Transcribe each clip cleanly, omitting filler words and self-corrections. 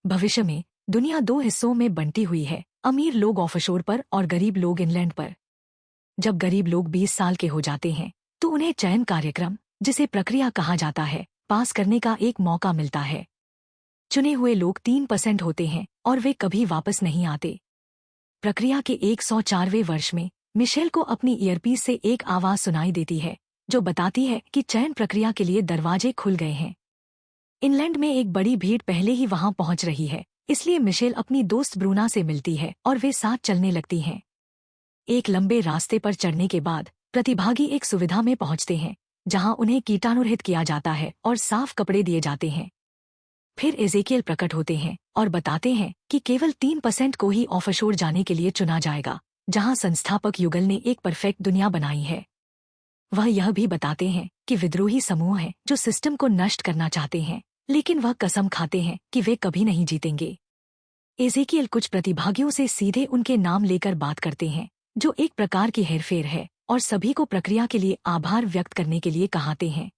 भविष्य में दुनिया दो हिस्सों में बंटी हुई है, अमीर लोग ऑफशोर पर और गरीब लोग इंग्लैंड पर। जब गरीब लोग 20 साल के हो जाते हैं तो उन्हें चयन कार्यक्रम, जिसे प्रक्रिया कहा जाता है, पास करने का एक मौका मिलता है। चुने हुए लोग 3% होते हैं और वे कभी वापस नहीं आते। प्रक्रिया के 104वें वर्ष में मिशेल को अपनी ईयरपीस से एक आवाज सुनाई देती है जो बताती है कि चयन प्रक्रिया के लिए दरवाजे खुल गए हैं। इंग्लैंड में एक बड़ी भीड़ पहले ही वहां पहुंच रही है, इसलिए मिशेल अपनी दोस्त ब्रूना से मिलती है और वे साथ चलने लगती हैं। एक लंबे रास्ते पर चढ़ने के बाद प्रतिभागी एक सुविधा में पहुंचते हैं जहां उन्हें कीटाणुरहित किया जाता है और साफ कपड़े दिए जाते हैं। फिर एजेकियल प्रकट होते हैं और बताते हैं कि केवल 3% को ही ऑफशोर जाने के लिए चुना जाएगा, जहां संस्थापक युगल ने एक परफेक्ट दुनिया बनाई है। वह यह भी बताते हैं कि विद्रोही समूह हैं जो सिस्टम को नष्ट करना चाहते हैं, लेकिन वह कसम खाते हैं कि वे कभी नहीं जीतेंगे। एजेकियल कुछ प्रतिभागियों से सीधे उनके नाम लेकर बात करते हैं, जो एक प्रकार की हेरफेर है, और सभी को प्रक्रिया के लिए आभार व्यक्त करने के लिए कहते हैं।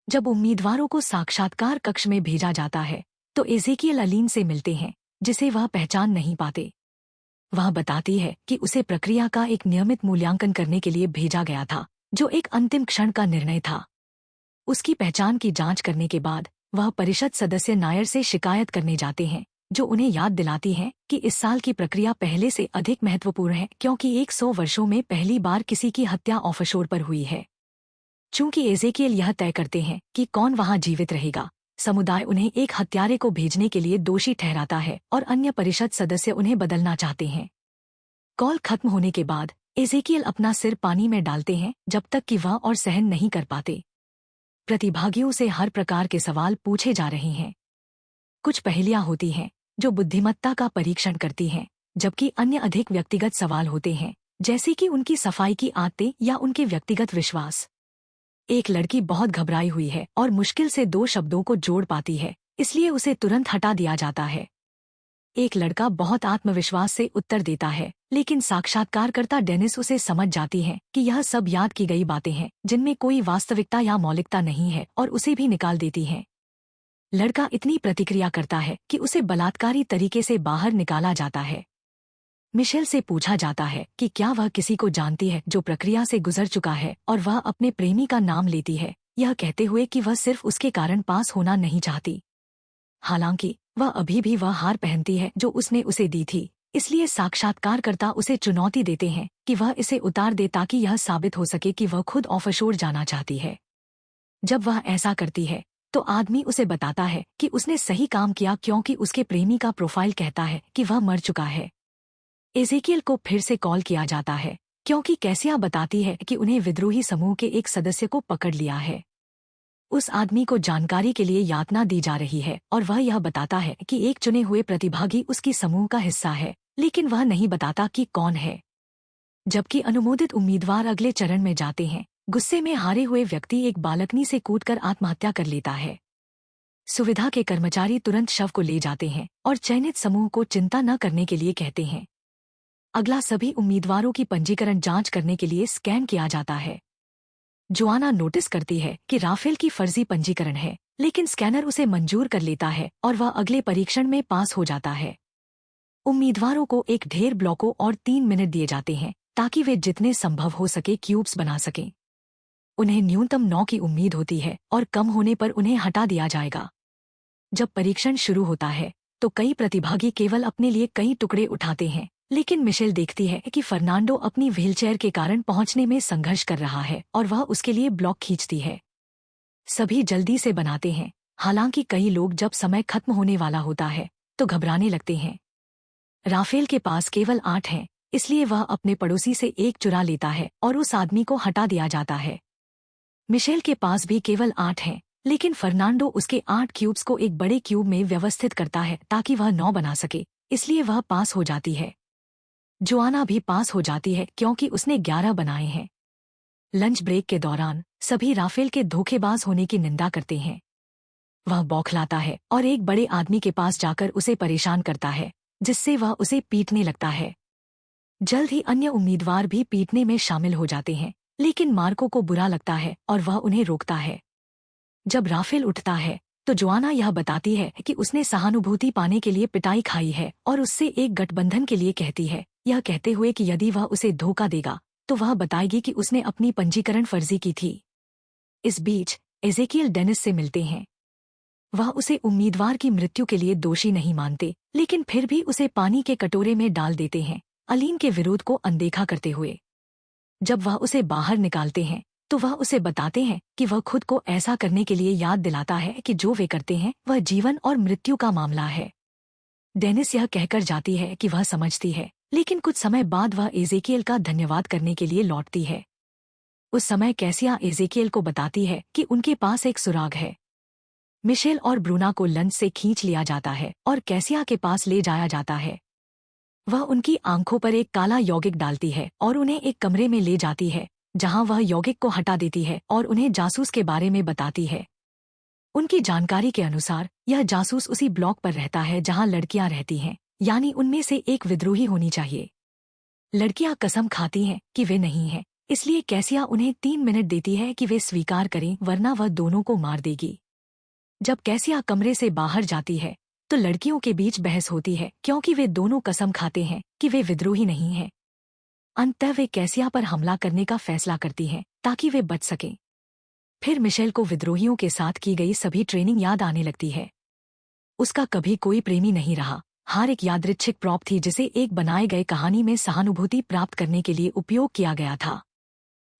जब उम्मीदवारों को साक्षात्कार कक्ष में भेजा जाता है तो एजेकियल अलीन से मिलते हैं, जिसे वह पहचान नहीं पाते। वह बताती है कि उसे प्रक्रिया का एक नियमित मूल्यांकन करने के लिए भेजा गया था, जो एक अंतिम क्षण का निर्णय था। उसकी पहचान की जांच करने के बाद वह परिषद सदस्य नायर से शिकायत करने जाते हैं, जो उन्हें याद दिलाती है कि इस साल की प्रक्रिया पहले से अधिक महत्वपूर्ण है क्योंकि 100 वर्षों में पहली बार किसी की हत्या ऑफशोर पर हुई है। चूंकि एजेकियल यह तय करते हैं कि कौन वहां जीवित रहेगा, समुदाय उन्हें एक हत्यारे को भेजने के लिए दोषी ठहराता है और अन्य परिषद सदस्य उन्हें बदलना चाहते हैं। कॉल खत्म होने के बाद एजेकियल अपना सिर पानी में डालते हैं जब तक कि वह और सहन नहीं कर पाते। प्रतिभागियों से हर प्रकार के सवाल पूछे जा रहे हैं। कुछ पहेलियां होती हैं जो बुद्धिमत्ता का परीक्षण करती हैं, जबकि अन्य अधिक व्यक्तिगत सवाल होते हैं, जैसे कि उनकी सफाई की आदतें या उनके व्यक्तिगत विश्वास। एक लड़की बहुत घबराई हुई है और मुश्किल से 2 शब्दों को जोड़ पाती है, इसलिए उसे तुरंत हटा दिया जाता है। एक लड़का बहुत आत्मविश्वास से उत्तर देता है, लेकिन साक्षात्कारकर्ता डेनिस उसे समझ जाती है कि यह सब याद की गई बातें हैं जिनमें कोई वास्तविकता या मौलिकता नहीं है, और उसे भी निकाल देती हैं। लड़का इतनी प्रतिक्रिया करता है कि उसे बलात्कारी तरीके से बाहर निकाला जाता है। मिशेल से पूछा जाता है कि क्या वह किसी को जानती है जो प्रक्रिया से गुजर चुका है, और वह अपने प्रेमी का नाम लेती है, यह कहते हुए कि वह सिर्फ उसके कारण पास होना नहीं चाहती। हालांकि वह अभी भी वह हार पहनती है जो उसने उसे दी थी, इसलिए साक्षात्कारकर्ता उसे चुनौती देते हैं कि वह इसे उतार दे ताकि यह साबित हो सके कि वह खुद ऑफशोर जाना चाहती है। जब वह ऐसा करती है तो आदमी उसे बताता है कि उसने सही काम किया क्योंकि उसके प्रेमी का प्रोफाइल कहता है कि वह मर चुका है। एजेकियल को फिर से कॉल किया जाता है क्योंकि कैसिया बताती है कि उन्हें विद्रोही समूह के एक सदस्य को पकड़ लिया है। उस आदमी को जानकारी के लिए यातना दी जा रही है और वह यह बताता है कि एक चुने हुए प्रतिभागी उसकी समूह का हिस्सा है, लेकिन वह नहीं बताता कि कौन है। जबकि अनुमोदित उम्मीदवार अगले चरण में जाते हैं, गुस्से में हारे हुए व्यक्ति एक बालकनी से कूदकर आत्महत्या कर लेता है। सुविधा के कर्मचारी तुरंत शव को ले जाते हैं और चयनित समूह को चिंता न करने के लिए कहते हैं। अगला सभी उम्मीदवारों की पंजीकरण जांच करने के लिए स्कैन किया जाता है। जोआना नोटिस करती है कि राफेल की फर्जी पंजीकरण है, लेकिन स्कैनर उसे मंजूर कर लेता है और वह अगले परीक्षण में पास हो जाता है। उम्मीदवारों को एक ढेर ब्लॉकों और 3 मिनट दिए जाते हैं ताकि वे जितने संभव हो सके क्यूब्स बना सकें। उन्हें न्यूनतम 9 की उम्मीद होती है और कम होने पर उन्हें हटा दिया जाएगा। जब परीक्षण शुरू होता है तो कई प्रतिभागी केवल अपने लिए कई टुकड़े उठाते हैं, लेकिन मिशेल देखती है कि फर्नांडो अपनी व्हीलचेयर के कारण पहुंचने में संघर्ष कर रहा है और वह उसके लिए ब्लॉक खींचती है। सभी जल्दी से बनाते हैं, हालांकि कई लोग जब समय खत्म होने वाला होता है तो घबराने लगते हैं। राफेल के पास केवल 8 हैं, इसलिए वह अपने पड़ोसी से एक चुरा लेता है और उस आदमी को हटा दिया जाता है। मिशेल के पास भी केवल 8 हैं, लेकिन फर्नांडो उसके 8 क्यूब्स को एक बड़े क्यूब में व्यवस्थित करता है ताकि वह 9 बना सके, इसलिए वह पास हो जाती है। जोआना भी पास हो जाती है क्योंकि उसने 11 बनाए हैं। लंच ब्रेक के दौरान सभी राफेल के धोखेबाज होने की निंदा करते हैं। वह बौखलाता है और एक बड़े आदमी के पास जाकर उसे परेशान करता है, जिससे वह उसे पीटने लगता है। जल्द ही अन्य उम्मीदवार भी पीटने में शामिल हो जाते हैं, लेकिन मार्को को बुरा लगता है और वह उन्हें रोकता है। जब राफेल उठता है तो जोआना यह बताती है कि उसने सहानुभूति पाने के लिए पिटाई खाई है और उससे एक गठबंधन के लिए कहती है, यह कहते हुए कि यदि वह उसे धोखा देगा तो वह बताएगी कि उसने अपनी पंजीकरण फर्जी की थी। इस बीच एजेकियल डेनिस से मिलते हैं। वह उसे उम्मीदवार की मृत्यु के लिए दोषी नहीं मानते, लेकिन फिर भी उसे पानी के कटोरे में डाल देते हैं, अलीन के विरोध को अनदेखा करते हुए। जब वह उसे बाहर निकालते हैं तो वह उसे बताते हैं कि वह खुद को ऐसा करने के लिए याद दिलाता है कि जो वे करते हैं वह जीवन और मृत्यु का मामला है। डेनिस यह कहकर जाती है कि वह समझती है, लेकिन कुछ समय बाद वह एजेकियल का धन्यवाद करने के लिए लौटती है। उस समय कैसिया एजेकियल को बताती है कि उनके पास एक सुराग है। मिशेल और ब्रूना को लंच से खींच लिया जाता है और कैसिया के पास ले जाया जाता है। वह उनकी आंखों पर एक काला यौगिक डालती है और उन्हें एक कमरे में ले जाती है, जहां वह यौगिक को हटा देती है और उन्हें जासूस के बारे में बताती है। उनकी जानकारी के अनुसार यह जासूस उसी ब्लॉक पर रहता है जहां लड़कियां रहती हैं, यानी उनमें से एक विद्रोही होनी चाहिए। लड़कियां कसम खाती हैं कि वे नहीं हैं, इसलिए कैसिया उन्हें 3 मिनट देती है कि वे स्वीकार करें, वरना वह दोनों को मार देगी। जब कैसिया कमरे से बाहर जाती है तो लड़कियों के बीच बहस होती है, क्योंकि वे दोनों कसम खाते हैं कि वे विद्रोही नहीं हैं। अंततः वे कैसिया पर हमला करने का फैसला करती हैं ताकि वे बच सकें। फिर मिशेल को विद्रोहियों के साथ की गई सभी ट्रेनिंग याद आने लगती है। उसका कभी कोई प्रेमी नहीं रहा, हर एक यादृच्छिक प्रॉप थी जिसे एक बनाए गए कहानी में सहानुभूति प्राप्त करने के लिए उपयोग किया गया था।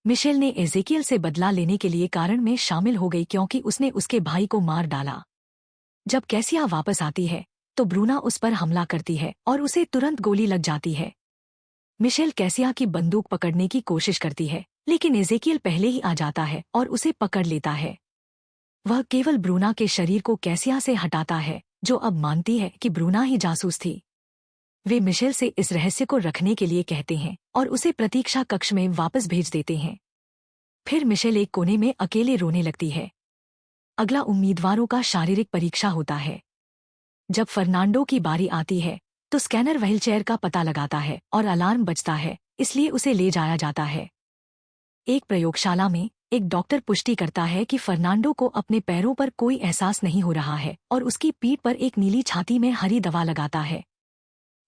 मिशेल ने एजेकियल से बदला लेने के लिए कारण में शामिल हो गई क्योंकि उसने उसके भाई को मार डाला। जब कैसिया वापस आती है तो ब्रूना उस पर हमला करती है और उसे तुरंत गोली लग जाती है। मिशेल कैसिया की बंदूक पकड़ने की कोशिश करती है, लेकिन एजेकियल पहले ही आ जाता है और उसे पकड़ लेता है। वह केवल ब्रूना के शरीर को कैसिया से हटाता है, जो अब मानती है कि ब्रूना ही जासूस थी। वे मिशेल से इस रहस्य को रखने के लिए कहते हैं और उसे प्रतीक्षा कक्ष में वापस भेज देते हैं। फिर मिशेल एक कोने में अकेले रोने लगती है। अगला उम्मीदवारों का शारीरिक परीक्षा होता है। जब फर्नांडो की बारी आती है तो स्कैनर व्हीलचेयर का पता लगाता है और अलार्म बजता है, इसलिए उसे ले जाया जाता है। एक प्रयोगशाला में एक डॉक्टर पुष्टि करता है कि फर्नांडो को अपने पैरों पर कोई एहसास नहीं हो रहा है और उसकी पीठ पर एक नीली छाती में हरी दवा लगाता है।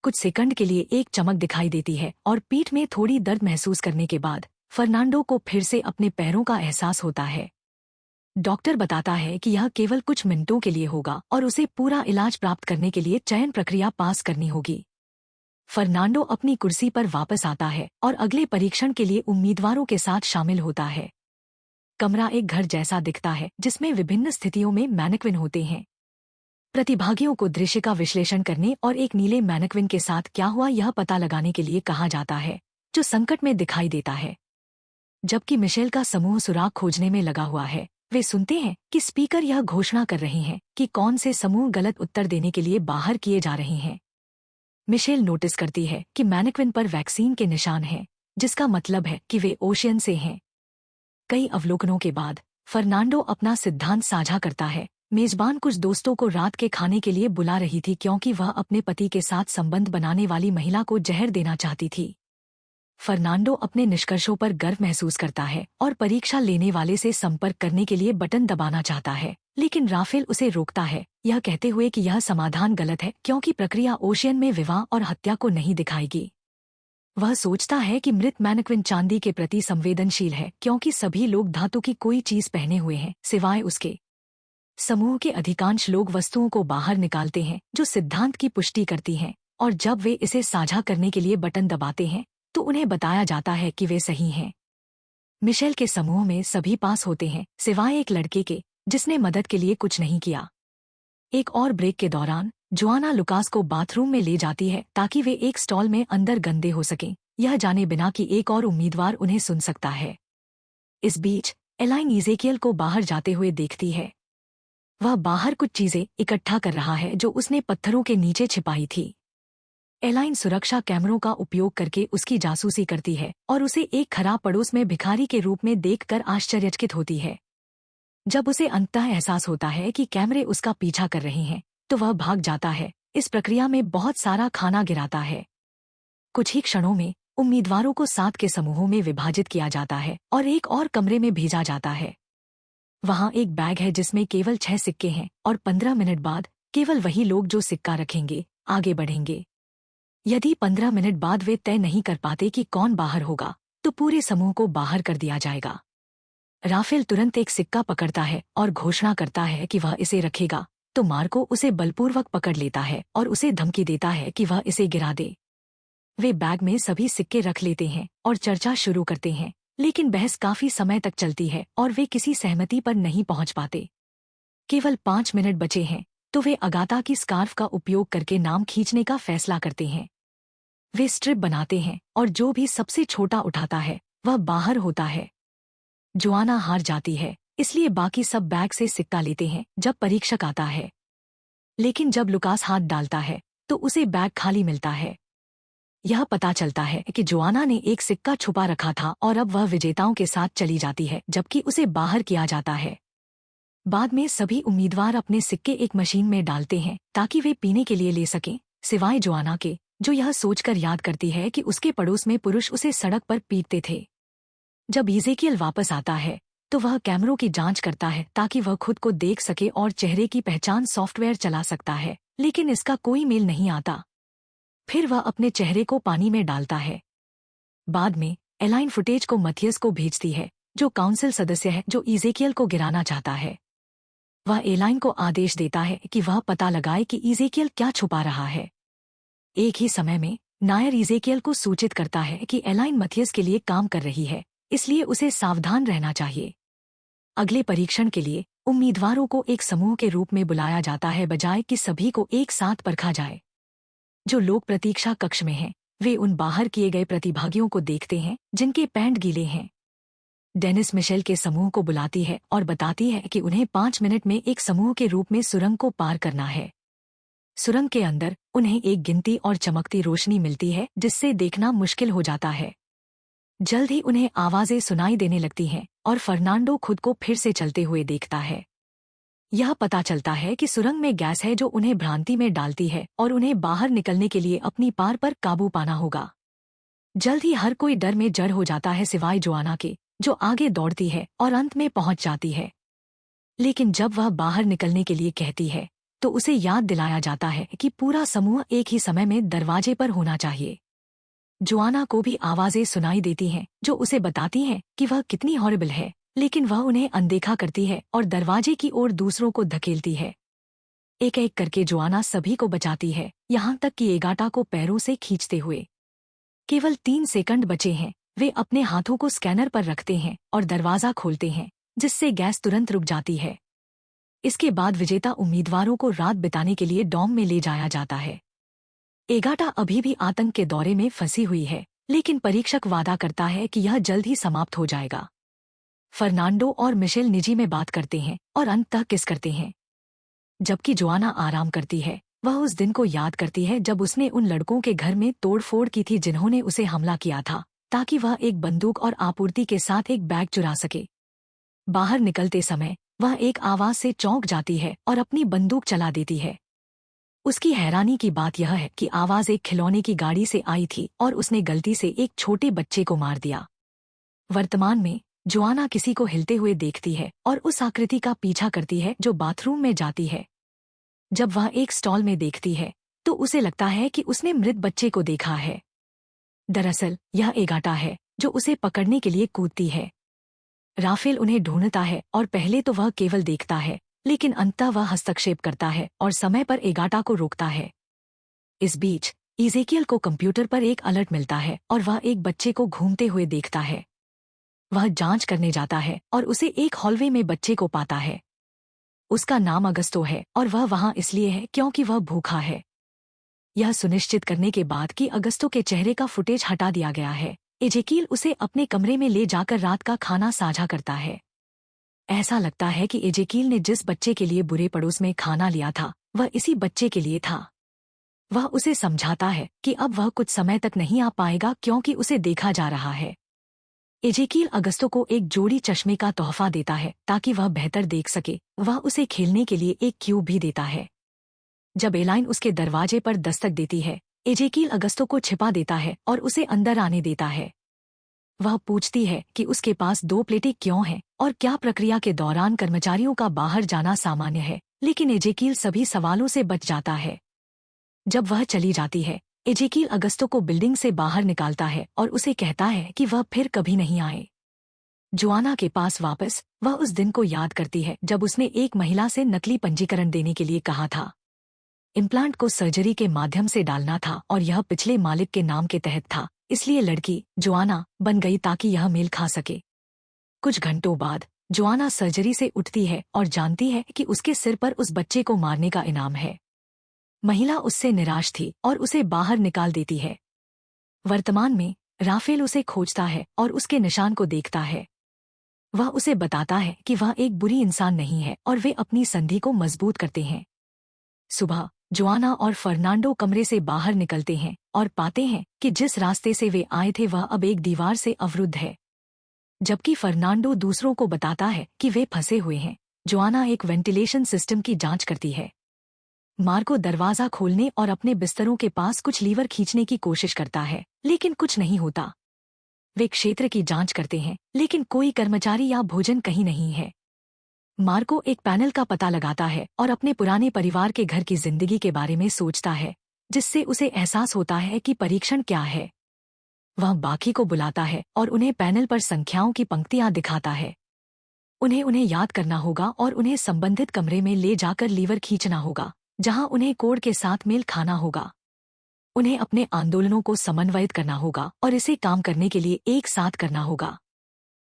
कुछ सेकंड के लिए एक चमक दिखाई देती है और पीठ में थोड़ी दर्द महसूस करने के बाद फर्नांडो को फिर से अपने पैरों का एहसास होता है। डॉक्टर बताता है कि यह केवल कुछ मिनटों के लिए होगा और उसे पूरा इलाज प्राप्त करने के लिए चयन प्रक्रिया पास करनी होगी। फर्नांडो अपनी कुर्सी पर वापस आता है और अगले परीक्षण के लिए उम्मीदवारों के साथ शामिल होता है। कमरा एक घर जैसा दिखता है जिसमें विभिन्न स्थितियों में मैनेक्विन होते हैं। प्रतिभागियों को दृश्य का विश्लेषण करने और एक नीले मैनेक्विन के साथ क्या हुआ यह पता लगाने के लिए कहा जाता है, जो संकट में दिखाई देता है। जबकि मिशेल का समूह सुराग खोजने में लगा हुआ है, वे सुनते हैं कि स्पीकर यह घोषणा कर रहे हैं कि कौन से समूह गलत उत्तर देने के लिए बाहर किए जा रहे हैं। मिशेल नोटिस करती है कि मैनेक्विन पर वैक्सीन के निशान हैं, जिसका मतलब है कि वे ओशियन से हैं। कई अवलोकनों के बाद फर्नांडो अपना सिद्धांत साझा करता है। मेजबान कुछ दोस्तों को रात के खाने के लिए बुला रही थी क्योंकि वह अपने पति के साथ संबंध बनाने वाली महिला को जहर देना चाहती थी। फर्नांडो अपने निष्कर्षों पर गर्व महसूस करता है और परीक्षा लेने वाले से संपर्क करने के लिए बटन दबाना चाहता है, लेकिन राफेल उसे रोकता है, यह कहते हुए कि यह समाधान गलत है क्योंकि प्रक्रिया ओशियन में विवाह और हत्या को नहीं दिखाएगी। वह सोचता है कि मृत मैनेक्विन चांदी के प्रति संवेदनशील है क्योंकि सभी लोग धातु की कोई चीज पहने हुए हैं सिवाय उसके। समूह के अधिकांश लोग वस्तुओं को बाहर निकालते हैं जो सिद्धांत की पुष्टि करती हैं, और जब वे इसे साझा करने के लिए बटन दबाते हैं तो उन्हें बताया जाता है कि वे सही हैं। मिशेल के समूह में सभी पास होते हैं सिवाय एक लड़के के, जिसने मदद के लिए कुछ नहीं किया। एक और ब्रेक के दौरान जोआना लुकास को बाथरूम में ले जाती है ताकि वे एक स्टॉल में अंदर गंदे हो सकें, यह जाने बिना कि एक और उम्मीदवार उन्हें सुन सकता है। इस बीच एलाइन इजेकियल को बाहर जाते हुए देखती है। वह बाहर कुछ चीजें इकट्ठा कर रहा है जो उसने पत्थरों के नीचे छिपाई थी। एलाइन सुरक्षा कैमरों का उपयोग करके उसकी जासूसी करती है और उसे एक खराब पड़ोस में भिखारी के रूप में देखकर आश्चर्यचकित होती है। जब उसे अंततः एहसास होता है कि कैमरे उसका पीछा कर रहे हैं तो वह भाग जाता है। इस प्रक्रिया में बहुत सारा खाना गिराता है। कुछ ही क्षणों में उम्मीदवारों को 7 के समूहों में विभाजित किया जाता है और एक और कमरे में भेजा जाता है। वहाँ एक बैग है जिसमें केवल 6 सिक्के हैं और 15 मिनट बाद केवल वही लोग जो सिक्का रखेंगे आगे बढ़ेंगे। यदि 15 मिनट बाद वे तय नहीं कर पाते कि कौन बाहर होगा तो पूरे समूह को बाहर कर दिया जाएगा। राफेल तुरंत एक सिक्का पकड़ता है और घोषणा करता है कि वह इसे रखेगा, तो मार्को उसे बलपूर्वक पकड़ लेता है और उसे धमकी देता है कि वह इसे गिरा दे। वे बैग में सभी सिक्के रख लेते हैं और चर्चा शुरू करते हैं, लेकिन बहस काफी समय तक चलती है और वे किसी सहमति पर नहीं पहुंच पाते। केवल 5 मिनट बचे हैं तो वे अगाथा की स्कार्फ का उपयोग करके नाम खींचने का फैसला करते हैं। वे स्ट्रिप बनाते हैं और जो भी सबसे छोटा उठाता है वह बाहर होता है। जोआना हार जाती है, इसलिए बाकी सब बैग से सिक्का लेते हैं जब परीक्षक आता है। लेकिन जब लुकास हाथ डालता है तो उसे बैग खाली मिलता है। यह पता चलता है कि जोआना ने एक सिक्का छुपा रखा था और अब वह विजेताओं के साथ चली जाती है जबकि उसे बाहर किया जाता है। बाद में सभी उम्मीदवार अपने सिक्के एक मशीन में डालते हैं ताकि वे पीने के लिए ले सकें, सिवाय जोआना के, जो यह सोचकर याद करती है कि उसके पड़ोस में पुरुष उसे सड़क पर पीटते थे। जब इज़ेकियल वापस आता है तो वह कैमरों की जांच करता है ताकि वह खुद को देख सके और चेहरे की पहचान सॉफ्टवेयर चला सकता है, लेकिन इसका कोई मेल नहीं आता। फिर वह अपने चेहरे को पानी में डालता है। बाद में एलाइन फुटेज को मथियस को भेजती है, जो काउंसिल सदस्य है जो इज़ेकियल को गिराना चाहता है। वह एलाइन को आदेश देता है कि वह पता लगाए कि इज़ेकियल क्या छुपा रहा है। एक ही समय में नायर इज़ेकियल को सूचित करता है कि एलाइन मथियस के लिए काम कर रही है, इसलिए उसे सावधान रहना चाहिए। अगले परीक्षण के लिए उम्मीदवारों को एक समूह के रूप में बुलाया जाता है बजाय कि सभी को एक साथ परखा जाए। जो लोग प्रतीक्षा कक्ष में हैं, वे उन बाहर किए गए प्रतिभागियों को देखते हैं जिनके पैंट गीले हैं। डेनिस मिशेल के समूह को बुलाती है और बताती है कि उन्हें 5 मिनट में एक समूह के रूप में सुरंग को पार करना है। सुरंग के अंदर उन्हें एक गिनती और चमकती रोशनी मिलती है जिससे देखना मुश्किल हो जाता है। जल्द ही उन्हें आवाजें सुनाई देने लगती हैं और फर्नांडो खुद को फिर से चलते हुए देखता है। यह पता चलता है कि सुरंग में गैस है जो उन्हें भ्रांति में डालती है और उन्हें बाहर निकलने के लिए अपनी पार पर काबू पाना होगा। जल्द ही हर कोई डर में जड़ हो जाता है सिवाय जोआना के, जो आगे दौड़ती है और अंत में पहुंच जाती है। लेकिन जब वह बाहर निकलने के लिए कहती है तो उसे याद दिलाया जाता है कि पूरा समूह एक ही समय में दरवाजे पर होना चाहिए। जोआना को भी आवाजें सुनाई देती हैं जो उसे बताती हैं कि वह कितनी हॉरिबल है, लेकिन वह उन्हें अनदेखा करती है और दरवाजे की ओर दूसरों को धकेलती है। एक एक करके जोआना सभी को बचाती है, यहाँ तक कि एगाटा को पैरों से खींचते हुए। केवल 3 सेकंड बचे हैं। वे अपने हाथों को स्कैनर पर रखते हैं और दरवाजा खोलते हैं, जिससे गैस तुरंत रुक जाती है। इसके बाद विजेता उम्मीदवारों को रात बिताने के लिए डॉम में ले जाया जाता है। एगाटा अभी भी आतंक के दौरे में फंसी हुई है, लेकिन परीक्षक वादा करता है कि यह जल्द ही समाप्त हो जाएगा। फर्नांडो और मिशेल निजी में बात करते हैं और अंततः किस करते हैं। जबकि जोआना आराम करती है, वह उस दिन को याद करती है जब उसने उन लड़कों के घर में तोड़फोड़ की थी जिन्होंने उसे हमला किया था, ताकि वह एक बंदूक और आपूर्ति के साथ एक बैग चुरा सके। बाहर निकलते समय वह एक आवाज से चौंक जाती है और अपनी बंदूक चला देती है। उसकी हैरानी की बात यह है कि आवाज एक खिलौने की गाड़ी से आई थी और उसने गलती से एक छोटे बच्चे को मार दिया। वर्तमान में जोआना किसी को हिलते हुए देखती है और उस आकृति का पीछा करती है जो बाथरूम में जाती है। जब वह एक स्टॉल में देखती है तो उसे लगता है कि उसने मृत बच्चे को देखा है। दरअसल यह एगाटा है जो उसे पकड़ने के लिए कूदती है। राफेल उन्हें ढूंढता है और पहले तो वह केवल देखता है, लेकिन अंततः वह हस्तक्षेप करता है और समय पर एगाटा को रोकता है। इस बीच इज़ेकियल को कंप्यूटर पर एक अलर्ट मिलता है और वह एक बच्चे को घूमते हुए देखता है। वह जांच करने जाता है और उसे एक हॉलवे में बच्चे को पाता है। उसका नाम अगस्तो है और वह वहां इसलिए है क्योंकि वह भूखा है। यह सुनिश्चित करने के बाद कि अगस्तो के चेहरे का फुटेज हटा दिया गया है, इज़ेकियल उसे अपने कमरे में ले जाकर रात का खाना साझा करता है। ऐसा लगता है कि इज़ेकियल ने जिस बच्चे के लिए बुरे पड़ोस में खाना लिया था वह इसी बच्चे के लिए था। वह उसे समझाता है कि अब वह कुछ समय तक नहीं आ पाएगा क्योंकि उसे देखा जा रहा है। इज़ेकियल अगस्तो को एक जोड़ी चश्मे का तोहफा देता है ताकि वह बेहतर देख सके। वह उसे खेलने के लिए एक क्यूब भी देता है। जब एलाइन उसके दरवाजे पर दस्तक देती है, इज़ेकियल अगस्तो को छिपा देता है और उसे अंदर आने देता है। वह पूछती है कि उसके पास 2 प्लेटें क्यों हैं और क्या प्रक्रिया के दौरान कर्मचारियों का बाहर जाना सामान्य है, लेकिन एजेकील सभी सवालों से बच जाता है। जब वह चली जाती है, एजेकील अगस्तो को बिल्डिंग से बाहर निकालता है और उसे कहता है कि वह फिर कभी नहीं आए। जोआना के पास वापस वह उस दिन को याद करती है जब उसने एक महिला से नकली पंजीकरण देने के लिए कहा था। इम्प्लांट को सर्जरी के माध्यम से डालना था और यह पिछले मालिक के नाम के तहत था, इसलिए लड़की जोआना बन गई ताकि यह मेल खा सके। कुछ घंटों बाद जोआना सर्जरी से उठती है और जानती है कि उसके सिर पर उस बच्चे को मारने का इनाम है। महिला उससे निराश थी और उसे बाहर निकाल देती है। वर्तमान में राफेल उसे खोजता है और उसके निशान को देखता है। वह उसे बताता है कि वह एक बुरी इंसान नहीं है और वे अपनी संधि को मजबूत करते हैं। सुबह जोआना और फर्नांडो कमरे से बाहर निकलते हैं और पाते हैं कि जिस रास्ते से वे आए थे वह अब एक दीवार से अवरुद्ध है। जबकि फर्नांडो दूसरों को बताता है कि वे फंसे हुए हैं, जोआना एक वेंटिलेशन सिस्टम की जांच करती है। मार्को दरवाजा खोलने और अपने बिस्तरों के पास कुछ लीवर खींचने की कोशिश करता है, लेकिन कुछ नहीं होता। वे क्षेत्र की जांच करते हैं, लेकिन कोई कर्मचारी या भोजन कहीं नहीं है। मार्को एक पैनल का पता लगाता है और अपने पुराने परिवार के घर की जिंदगी के बारे में सोचता है, जिससे उसे एहसास होता है कि परीक्षण क्या है। वह बाकी को बुलाता है और उन्हें पैनल पर संख्याओं की पंक्तियां दिखाता है। उन्हें याद करना होगा और उन्हें संबंधित कमरे में ले जाकर लीवर खींचना होगा, जहां उन्हें कोड के साथ मेल खाना होगा। उन्हें अपने आंदोलनों को समन्वयित करना होगा और इसे काम करने के लिए एक साथ करना होगा।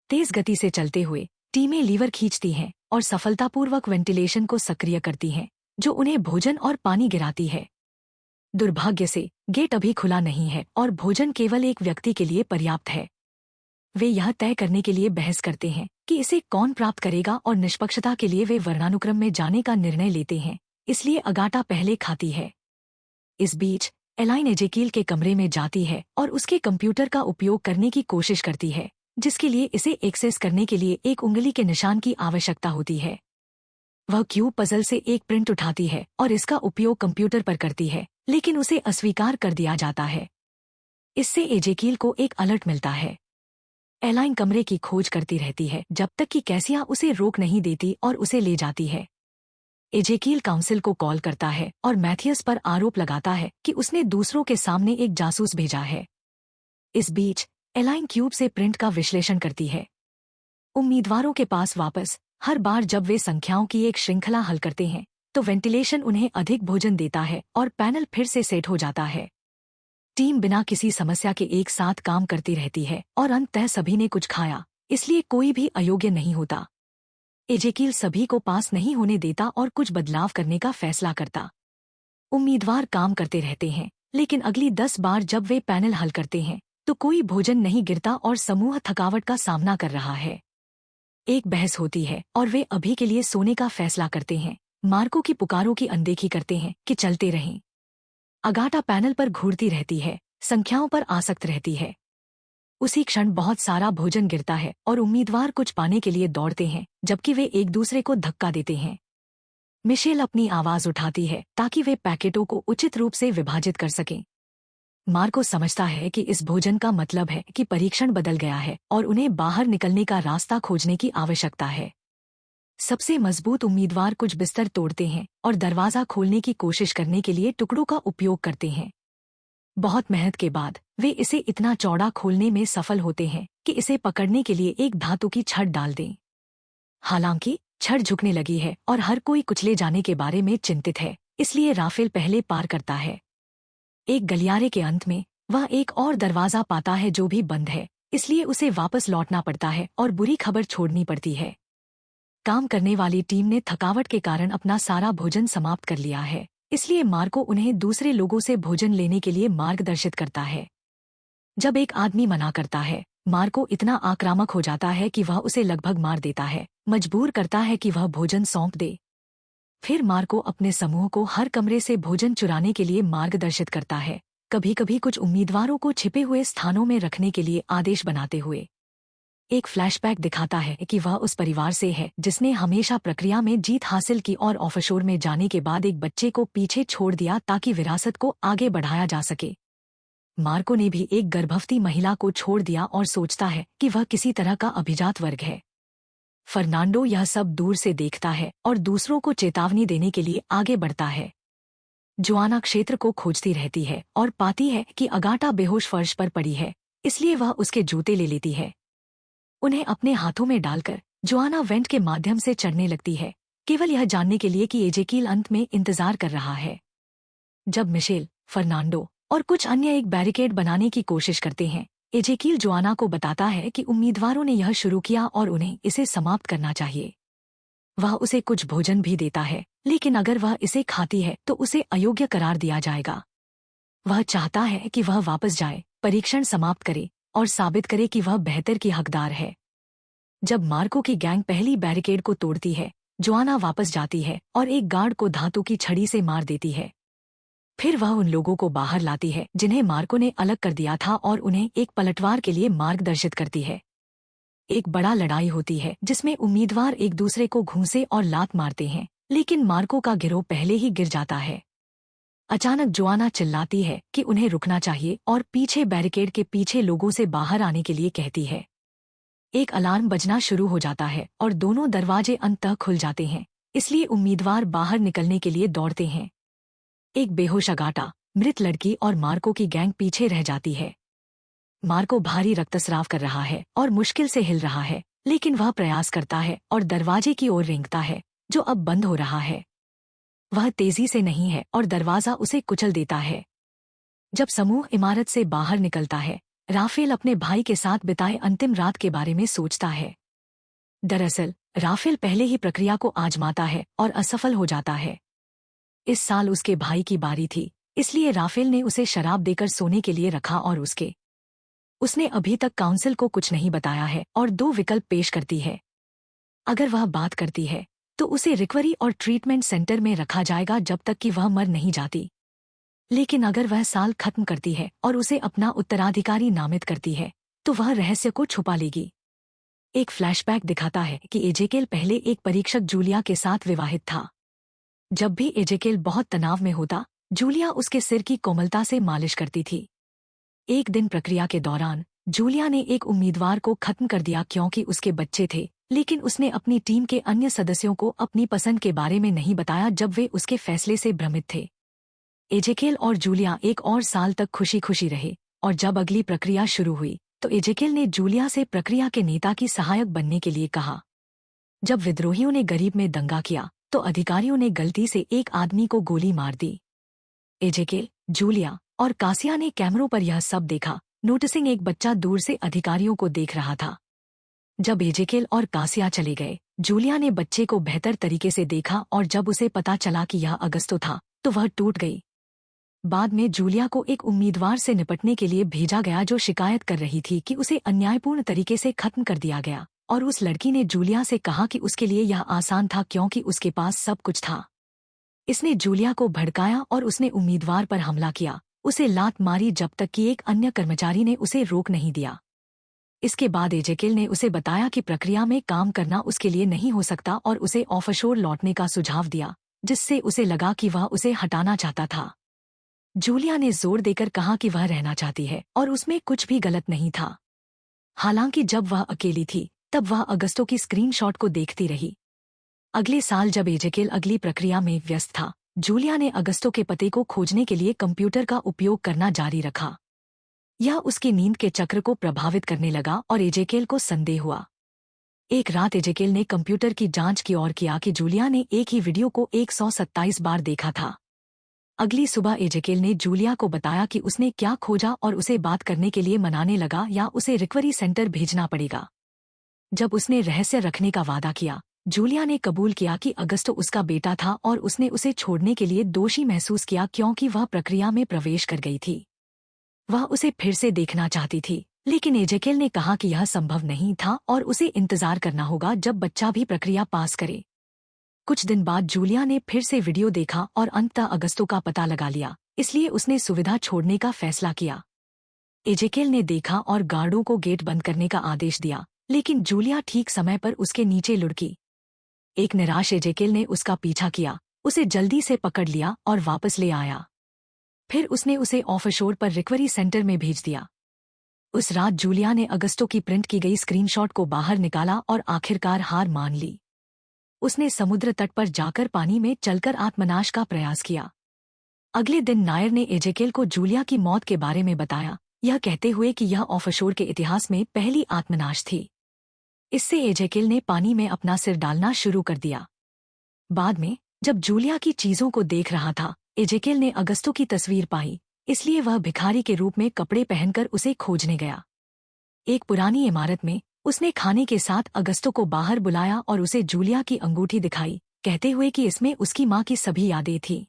तेज गति से चलते हुए टीमें लीवर खींचती हैं और सफलतापूर्वक वेंटिलेशन को सक्रिय करती हैं, जो उन्हें भोजन और पानी गिराती है। दुर्भाग्य से गेट अभी खुला नहीं है और भोजन केवल एक व्यक्ति के लिए पर्याप्त है। वे यह तय करने के लिए बहस करते हैं कि इसे कौन प्राप्त करेगा और निष्पक्षता के लिए वे वर्णानुक्रम में जाने का निर्णय लेते हैं, इसलिए अगाटा पहले खाती है। इस बीच एलाइन एजेकील के कमरे में जाती है और उसके कंप्यूटर का उपयोग करने की कोशिश करती है, जिसके लिए इसे एक्सेस करने के लिए एक उंगली के निशान की आवश्यकता होती है। वह क्यूब पजल से एक प्रिंट उठाती है और इसका उपयोग कंप्यूटर पर करती है, लेकिन उसे अस्वीकार कर दिया जाता है। इससे एजेकील को एक अलर्ट मिलता है। एलाइन कमरे की खोज करती रहती है जब तक कि कैसिया उसे रोक नहीं देती और उसे ले जाती है। एजेकील काउंसिल को कॉल करता है और मैथियस पर आरोप लगाता है कि उसने दूसरों के सामने एक जासूस भेजा है। इस बीच एलाइन क्यूब से प्रिंट का विश्लेषण करती है। उम्मीदवारों के पास वापस हर बार जब वे संख्याओं की एक श्रृंखला हल करते हैं, तो वेंटिलेशन उन्हें अधिक भोजन देता है और पैनल फिर से सेट हो जाता है। टीम बिना किसी समस्या के एक साथ काम करती रहती है और अंततः सभी ने कुछ खाया, इसलिए कोई भी अयोग्य नहीं होता। एजेकील सभी को पास नहीं होने देता और कुछ बदलाव करने का फैसला करता। उम्मीदवार काम करते रहते हैं, लेकिन अगली 10 बार जब वे पैनल हल करते हैं तो कोई भोजन नहीं गिरता और समूह थकावट का सामना कर रहा है। एक बहस होती है और वे अभी के लिए सोने का फैसला करते हैं। मार्को की पुकारों की अनदेखी करते हैं कि चलते रहें। अगाटा पैनल पर घूरती रहती है, संख्याओं पर आसक्त रहती है। उसी क्षण बहुत सारा भोजन गिरता है और उम्मीदवार कुछ पाने के लिए दौड़ते हैं, जबकि वे एक दूसरे को धक्का देते हैं। मिशेल अपनी आवाज उठाती है ताकि वे पैकेटों को उचित रूप से विभाजित कर सकें। मार्को समझता है कि इस भोजन का मतलब है कि परीक्षण बदल गया है और उन्हें बाहर निकलने का रास्ता खोजने की आवश्यकता है। सबसे मजबूत उम्मीदवार कुछ बिस्तर तोड़ते हैं और दरवाजा खोलने की कोशिश करने के लिए टुकड़ों का उपयोग करते हैं। बहुत मेहनत के बाद वे इसे इतना चौड़ा खोलने में सफल होते हैं कि इसे पकड़ने के लिए एक धातु की छड़ डाल दें। हालांकि छड़ झुकने लगी है और हर कोई कुचले जाने के बारे में चिंतित है, इसलिए राफेल पहले पार करता है। एक गलियारे के अंत में वह एक और दरवाजा पाता है जो भी बंद है, इसलिए उसे वापस लौटना पड़ता है और बुरी खबर छोड़नी पड़ती है। काम करने वाली टीम ने थकावट के कारण अपना सारा भोजन समाप्त कर लिया है, इसलिए मार्को उन्हें दूसरे लोगों से भोजन लेने के लिए मार्गदर्शित करता है। जब एक आदमी मना करता है, मार्को इतना आक्रामक हो जाता है कि वह उसे लगभग मार देता है, मजबूर करता है कि वह भोजन सौंप दे। फिर मार्को अपने समूह को हर कमरे से भोजन चुराने के लिए मार्गदर्शित करता है, कभी कभी कुछ उम्मीदवारों को छिपे हुए स्थानों में रखने के लिए आदेश बनाते हुए। एक फ्लैशबैक दिखाता है कि वह उस परिवार से है जिसने हमेशा प्रक्रिया में जीत हासिल की और ऑफशोर में जाने के बाद एक बच्चे को पीछे छोड़ दिया ताकि विरासत को आगे बढ़ाया जा सके। मार्को ने भी एक गर्भवती महिला को छोड़ दिया और सोचता है कि वह किसी तरह का अभिजात वर्ग है। फर्नांडो यह सब दूर से देखता है और दूसरों को चेतावनी देने के लिए आगे बढ़ता है। जोआना क्षेत्र को खोजती रहती है और पाती है कि अगाटा बेहोश फर्श पर पड़ी है, इसलिए वह उसके जूते ले लेती है। उन्हें अपने हाथों में डालकर जोआना वेंट के माध्यम से चढ़ने लगती है, केवल यह जानने के लिए कि एजेकिल अंत में इंतजार कर रहा है। जब मिशेल, फर्नांडो और कुछ अन्य एक बैरिकेड बनाने की कोशिश करते हैं, एजेकिल जोआना को बताता है कि उम्मीदवारों ने यह शुरू किया और उन्हें इसे समाप्त करना चाहिए। वह उसे कुछ भोजन भी देता है, लेकिन अगर वह इसे खाती है तो उसे अयोग्य करार दिया जाएगा। वह चाहता है कि वह वापस जाए, परीक्षण समाप्त करे और साबित करे कि वह बेहतर की हकदार है। जब मार्को की गैंग पहली बैरिकेड को तोड़ती है, जोआना वापस जाती है और एक गार्ड को धातु की छड़ी से मार देती है। फिर वह उन लोगों को बाहर लाती है जिन्हें मार्को ने अलग कर दिया था और उन्हें एक पलटवार के लिए मार्गदर्शित करती है। एक बड़ा लड़ाई होती है जिसमें उम्मीदवार एक दूसरे को घूंसे और लात मारते हैं, लेकिन मार्को का गिरोह पहले ही गिर जाता है। अचानक जोआना चिल्लाती है कि उन्हें रुकना चाहिए और पीछे बैरिकेड के पीछे लोगों से बाहर आने के लिए कहती है। एक अलार्म बजना शुरू हो जाता है और दोनों दरवाजे अंततः खुल जाते हैं, इसलिए उम्मीदवार बाहर निकलने के लिए दौड़ते हैं। एक बेहोश अगाटा, मृत लड़की और मार्को की गैंग पीछे रह जाती है। मार्को भारी रक्तस्राव कर रहा है और मुश्किल से हिल रहा है, लेकिन वह प्रयास करता है और दरवाजे की ओर रेंगता है, जो अब बंद हो रहा है। वह तेजी से नहीं है और दरवाजा उसे कुचल देता है। जब समूह इमारत से बाहर निकलता है, राफेल अपने भाई के साथ बिताए अंतिम रात के बारे में सोचता है। दरअसल राफेल पहले ही प्रक्रिया को आजमाता है और असफल हो जाता है। इस साल उसके भाई की बारी थी, इसलिए राफेल ने उसे शराब देकर सोने के लिए रखा और उसने अभी तक काउंसिल को कुछ नहीं बताया है और 2 विकल्प पेश करती है। अगर वह बात करती है तो उसे रिकवरी और ट्रीटमेंट सेंटर में रखा जाएगा जब तक कि वह मर नहीं जाती। लेकिन अगर वह साल खत्म करती है और उसे अपना उत्तराधिकारी नामित करती है तो वह रहस्य को छुपा लेगी। एक फ्लैशबैक दिखाता है कि एजेकेल पहले एक परीक्षक जूलिया के साथ विवाहित था। जब भी एजेकेल बहुत तनाव में होता, जूलिया उसके सिर की कोमलता से मालिश करती थी। एक दिन प्रक्रिया के दौरान जूलिया ने एक उम्मीदवार को खत्म कर दिया क्योंकि उसके बच्चे थे, लेकिन उसने अपनी टीम के अन्य सदस्यों को अपनी पसंद के बारे में नहीं बताया जब वे उसके फैसले से भ्रमित थे। एजेकेल और जूलिया एक और साल तक खुशी खुशी रहे और जब अगली प्रक्रिया शुरू हुई तो एजेकेल ने जूलिया से प्रक्रिया के नेता की सहायक बनने के लिए कहा। जब विद्रोहियों ने गरीब में दंगा किया तो अधिकारियों ने गलती से एक आदमी को गोली मार दी। एजेकेल, जूलिया और कासिया ने कैमरों पर यह सब देखा, नोटिसिंग एक बच्चा दूर से अधिकारियों को देख रहा था। जब एजेकेल और कासिया चले गए, जूलिया ने बच्चे को बेहतर तरीके से देखा और जब उसे पता चला कि यह अगस्तो था तो वह टूट गई। बाद में जूलिया को एक उम्मीदवार से निपटने के लिए भेजा गया जो शिकायत कर रही थी कि उसे अन्यायपूर्ण तरीके से खत्म कर दिया गया, और उस लड़की ने जूलिया से कहा कि उसके लिए यह आसान था क्योंकि उसके पास सब कुछ था। इसने जूलिया को भड़काया और उसने उम्मीदवार पर हमला किया, उसे लात मारी जब तक कि एक अन्य कर्मचारी ने उसे रोक नहीं दिया। इसके बाद एजेकेल ने उसे बताया कि प्रक्रिया में काम करना उसके लिए नहीं हो सकता और उसे ऑफशोर लौटने का सुझाव दिया, जिससे उसे लगा कि वह उसे हटाना चाहता था। जूलिया ने जोर देकर कहा कि वह रहना चाहती है और उसमें कुछ भी गलत नहीं था। हालांकि जब वह अकेली थी तब वह अगस्तो की स्क्रीनशॉट को देखती रही। अगले साल जब एजेकेल अगली प्रक्रिया में व्यस्त था, जूलिया ने अगस्तो के पते को खोजने के लिए कंप्यूटर का उपयोग करना जारी रखा। यह उसकी नींद के चक्र को प्रभावित करने लगा और एजेकेल को संदेह हुआ। एक रात एजेकेल ने कंप्यूटर की जांच की और किया कि जूलिया ने एक ही वीडियो को 127 बार देखा था। अगली सुबह एजेकेल ने जूलिया को बताया कि उसने क्या खोजा और उसे बात करने के लिए मनाने लगा या उसे रिकवरी सेंटर भेजना पड़ेगा। जब उसने रहस्य रखने का वादा किया, जूलिया ने कबूल किया कि अगस्तो उसका बेटा था और उसने उसे छोड़ने के लिए दोषी महसूस किया क्योंकि वह प्रक्रिया में प्रवेश कर गई थी। वह उसे फिर से देखना चाहती थी, लेकिन एजेकेल ने कहा कि यह संभव नहीं था और उसे इंतजार करना होगा जब बच्चा भी प्रक्रिया पास करे। कुछ दिन बाद जूलिया ने फिर से वीडियो देखा और अंततः अगस्तो का पता लगा लिया, इसलिए उसने सुविधा छोड़ने का फैसला किया। एजेकेल ने देखा और गार्डों को गेट बंद करने का आदेश दिया, लेकिन जूलिया ठीक समय पर उसके नीचे लुढ़की। एक निराश एजेकेल ने उसका पीछा किया, उसे जल्दी से पकड़ लिया और वापस ले आया। फिर उसने उसे ऑफशोर पर रिकवरी सेंटर में भेज दिया। उस रात जूलिया ने अगस्तो की प्रिंट की गई स्क्रीनशॉट को बाहर निकाला और आखिरकार हार मान ली। उसने समुद्र तट पर जाकर पानी में चलकर आत्मनाश का प्रयास किया। अगले दिन नायर ने एजेकेल को जूलिया की मौत के बारे में बताया, यह कहते हुए कि यह ऑफशोर के इतिहास में पहली आत्मनाश थी। इससे एजेकेल ने पानी में अपना सिर डालना शुरू कर दिया। बाद में जब जूलिया की चीजों को देख रहा था, एजेकेल ने अगस्तो की तस्वीर पाई, इसलिए वह भिखारी के रूप में कपड़े पहनकर उसे खोजने गया। एक पुरानी इमारत में उसने खाने के साथ अगस्तो को बाहर बुलाया और उसे जूलिया की अंगूठी दिखाई, कहते हुए कि इसमें उसकी माँ की सभी यादें थीं।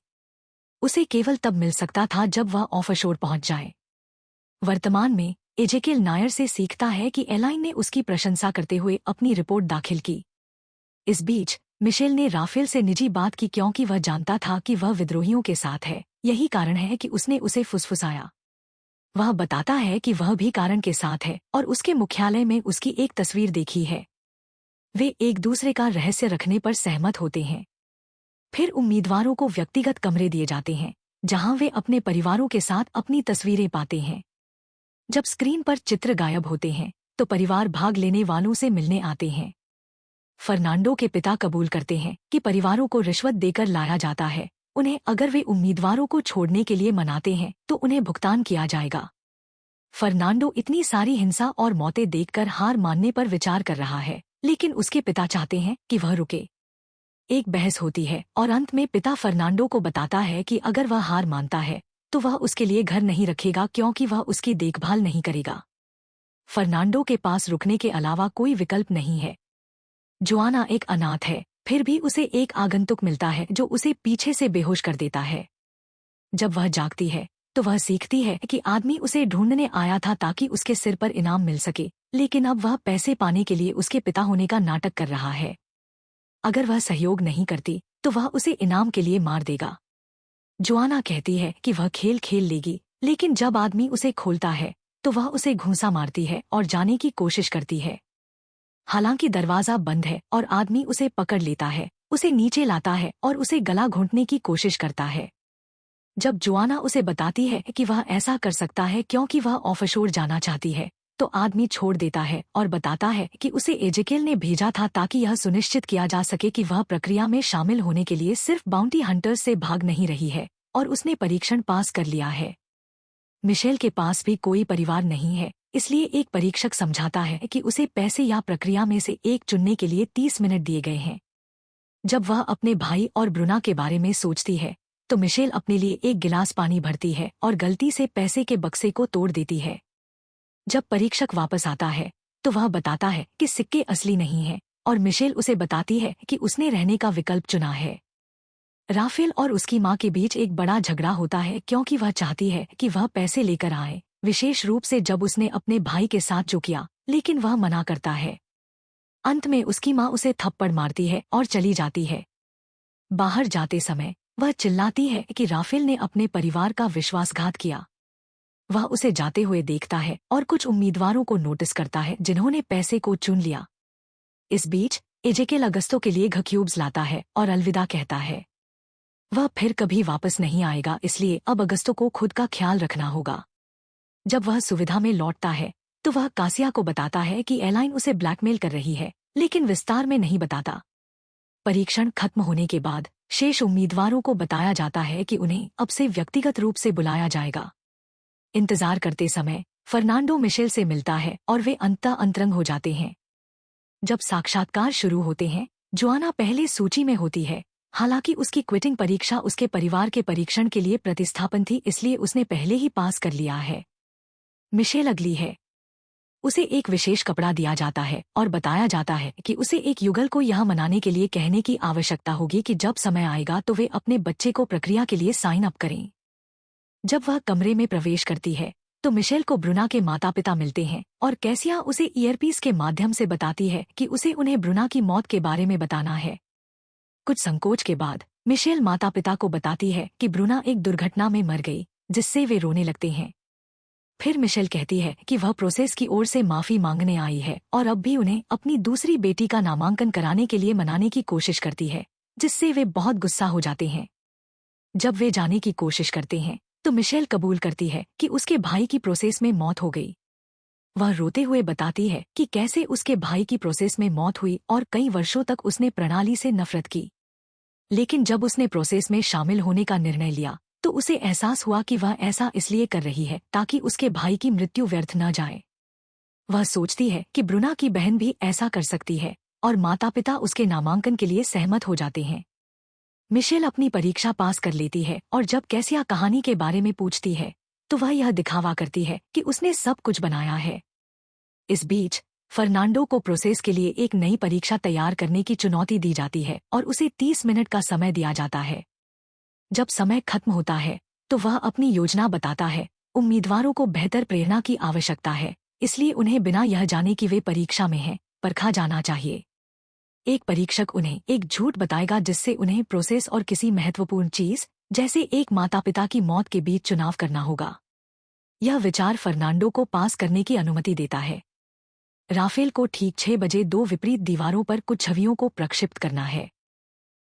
उसे केवल तब मिल सकता था जब वह ऑफशोर पहुंच जाए। वर्तमान में एजेकेल नायर से सीखता है कि एलाइन ने उसकी प्रशंसा करते हुए अपनी रिपोर्ट दाखिल की। इस बीच मिशेल ने राफेल से निजी बात की क्योंकि वह जानता था कि वह विद्रोहियों के साथ है, यही कारण है कि उसने उसे फुसफुसाया। वह बताता है कि वह भी कारण के साथ है और उसके मुख्यालय में उसकी एक तस्वीर देखी है। वे एक दूसरे का रहस्य रखने पर सहमत होते हैं। फिर उम्मीदवारों को व्यक्तिगत कमरे दिए जाते हैं, जहां वे अपने परिवारों के साथ अपनी तस्वीरें पाते हैं। जब स्क्रीन पर चित्र गायब होते हैं, तो परिवार भाग लेने वालों से मिलने आते हैं। फर्नांडो के पिता कबूल करते हैं कि परिवारों को रिश्वत देकर लाया जाता है उन्हें, अगर वे उम्मीदवारों को छोड़ने के लिए मनाते हैं तो उन्हें भुगतान किया जाएगा। फर्नांडो इतनी सारी हिंसा और मौतें देखकर हार मानने पर विचार कर रहा है, लेकिन उसके पिता चाहते हैं कि वह रुके। एक बहस होती है और अंत में पिता फर्नांडो को बताता है कि अगर वह हार मानता है तो वह उसके लिए घर नहीं रखेगा क्योंकि वह उसकी देखभाल नहीं करेगा। फर्नांडो के पास रुकने के अलावा कोई विकल्प नहीं है। जोआना एक अनाथ है, फिर भी उसे एक आगंतुक मिलता है जो उसे पीछे से बेहोश कर देता है। जब वह जागती है तो वह सीखती है कि आदमी उसे ढूंढने आया था ताकि उसके सिर पर इनाम मिल सके, लेकिन अब वह पैसे पाने के लिए उसके पिता होने का नाटक कर रहा है। अगर वह सहयोग नहीं करती तो वह उसे इनाम के लिए मार देगा। जोआना कहती है कि वह खेल खेल लेगी, लेकिन जब आदमी उसे खोलता है तो वह उसे घूंसा मारती है और जाने की कोशिश करती है। हालांकि दरवाजा बंद है और आदमी उसे पकड़ लेता है, उसे नीचे लाता है और उसे गला घोंटने की कोशिश करता है। जब जोआना उसे बताती है कि वह ऐसा कर सकता है क्योंकि वह ऑफशोर जाना चाहती है, तो आदमी छोड़ देता है और बताता है कि उसे एजेकेल ने भेजा था ताकि यह सुनिश्चित किया जा सके कि वह प्रक्रिया में शामिल होने के लिए सिर्फ बाउंटी हंटर्स से भाग नहीं रही है और उसने परीक्षण पास कर लिया है। मिशेल के पास भी कोई परिवार नहीं है, इसलिए एक परीक्षक समझाता है कि उसे पैसे या प्रक्रिया में से एक चुनने के लिए 30 मिनट दिए गए हैं। जब वह अपने भाई और ब्रुना के बारे में सोचती है तो मिशेल अपने लिए एक गिलास पानी भरती है और गलती से पैसे के बक्से को तोड़ देती है। जब परीक्षक वापस आता है तो वह बताता है कि सिक्के असली नहीं हैं और मिशेल उसे बताती है कि उसने रहने का विकल्प चुना है। राफेल और उसकी माँ के बीच एक बड़ा झगड़ा होता है क्योंकि वह चाहती है कि वह पैसे लेकर आए, विशेष रूप से जब उसने अपने भाई के साथ जो किया, लेकिन वह मना करता है। अंत में उसकी माँ उसे थप्पड़ मारती है और चली जाती है। बाहर जाते समय वह चिल्लाती है कि राफेल ने अपने परिवार का विश्वासघात किया। वह उसे जाते हुए देखता है और कुछ उम्मीदवारों को नोटिस करता है जिन्होंने पैसे को चुन लिया। इस बीच एजेकेल अगस्तो के लिए घक्यूब्स लाता है और अलविदा कहता है। वह फिर कभी वापस नहीं आएगा, इसलिए अब अगस्तो को खुद का ख्याल रखना होगा। जब वह सुविधा में लौटता है तो वह कासिया को बताता है कि एलाइन उसे ब्लैकमेल कर रही है, लेकिन विस्तार में नहीं बताता। परीक्षण खत्म होने के बाद शेष उम्मीदवारों को बताया जाता है कि उन्हें अब से व्यक्तिगत रूप से बुलाया जाएगा। इंतजार करते समय फर्नांडो मिशेल से मिलता है और वे अंततः अंतरंग हो जाते हैं। जब साक्षात्कार शुरू होते हैं, जोआना पहले सूची में होती है। हालांकि उसकी क्विटिंग परीक्षा उसके परिवार के परीक्षण के लिए प्रतिस्थापन थी, इसलिए उसने पहले ही पास कर लिया है। मिशेल अगली है। उसे एक विशेष कपड़ा दिया जाता है और बताया जाता है कि उसे एक युगल को यह मनाने के लिए कहने की आवश्यकता होगी कि जब समय आएगा तो वे अपने बच्चे को प्रक्रिया के लिए साइन अप करें। जब वह कमरे में प्रवेश करती है तो मिशेल को ब्रुना के माता पिता मिलते हैं और कैसिया उसे ईयरपीस के माध्यम से बताती है कि उसे उन्हें ब्रुना की मौत के बारे में बताना है। कुछ संकोच के बाद मिशेल माता पिता को बताती है कि ब्रुना एक दुर्घटना में मर गई, जिससे वे रोने लगते हैं। फिर मिशेल कहती है कि वह प्रोसेस की ओर से माफी मांगने आई है और अब भी उन्हें अपनी दूसरी बेटी का नामांकन कराने के लिए मनाने की कोशिश करती है, जिससे वे बहुत गुस्सा हो जाते हैं। जब वे जाने की कोशिश करते हैं तो मिशेल कबूल करती है कि उसके भाई की प्रोसेस में मौत हो गई। वह रोते हुए बताती है कि कैसे उसके भाई की प्रोसेस में मौत हुई और कई वर्षों तक उसने प्रणाली से नफरत की। लेकिन जब उसने प्रोसेस में शामिल होने का निर्णय लिया तो उसे एहसास हुआ कि वह ऐसा इसलिए कर रही है ताकि उसके भाई की मृत्यु व्यर्थ न जाए। वह सोचती है कि ब्रुना की बहन भी ऐसा कर सकती है और माता पिता उसके नामांकन के लिए सहमत हो जाते हैं। मिशेल अपनी परीक्षा पास कर लेती है और जब कैसिया कहानी के बारे में पूछती है तो वह यह दिखावा करती है कि उसने सब कुछ बनाया है। इस बीच फर्नांडो को प्रोसेस के लिए एक नई परीक्षा तैयार करने की चुनौती दी जाती है और उसे 30 मिनट का समय दिया जाता है। जब समय खत्म होता है तो वह अपनी योजना बताता है। उम्मीदवारों को बेहतर प्रेरणा की आवश्यकता है, इसलिए उन्हें बिना यह जाने कि वे परीक्षा में हैं, परखा जाना चाहिए। एक परीक्षक उन्हें एक झूठ बताएगा जिससे उन्हें प्रोसेस और किसी महत्वपूर्ण चीज जैसे एक माता पिता की मौत के बीच चुनाव करना होगा। यह विचार फर्नांडो को पास करने की अनुमति देता है। राफेल को ठीक 6 बजे 2 विपरीत दीवारों पर कुछ छवियों को प्रक्षिप्त करना है।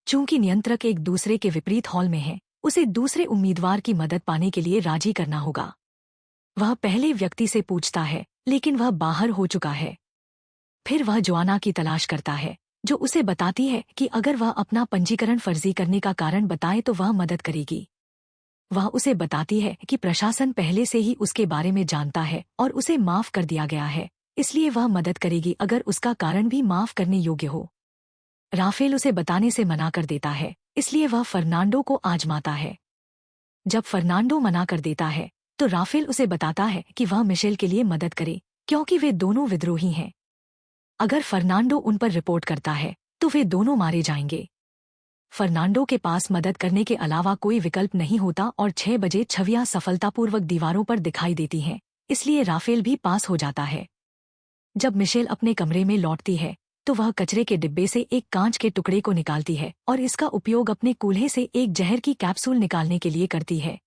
चूंकि नियंत्रक एक दूसरे के विपरीत हॉल में है, उसे दूसरे उम्मीदवार की मदद पाने के लिए राजी करना होगा। वह पहले व्यक्ति से पूछता है, लेकिन वह बाहर हो चुका है। फिर वह जोआना की तलाश करता है, जो उसे बताती है कि अगर वह अपना पंजीकरण फर्जी करने का कारण बताए तो वह मदद करेगी। वह उसे बताती है कि प्रशासन पहले से ही उसके बारे में जानता है और उसे माफ कर दिया गया है, इसलिए वह मदद करेगी अगर उसका कारण भी माफ करने योग्य हो। राफेल उसे बताने से मना कर देता है, इसलिए वह फर्नांडो को आजमाता है। जब फर्नांडो मना कर देता है तो राफेल उसे बताता है कि वह मिशेल के लिए मदद करे, क्योंकि वे दोनों विद्रोही हैं। अगर फर्नांडो उन पर रिपोर्ट करता है तो वे दोनों मारे जाएंगे। फर्नांडो के पास मदद करने के अलावा कोई विकल्प नहीं होता और 6 बजे छवियां सफलतापूर्वक दीवारों पर दिखाई देती हैं, इसलिए राफेल भी पास हो जाता है। जब मिशेल अपने कमरे में लौटती है तो वह कचरे के डिब्बे से एक कांच के टुकड़े को निकालती है और इसका उपयोग अपने कूल्हे से एक जहर की कैप्सूल निकालने के लिए करती है।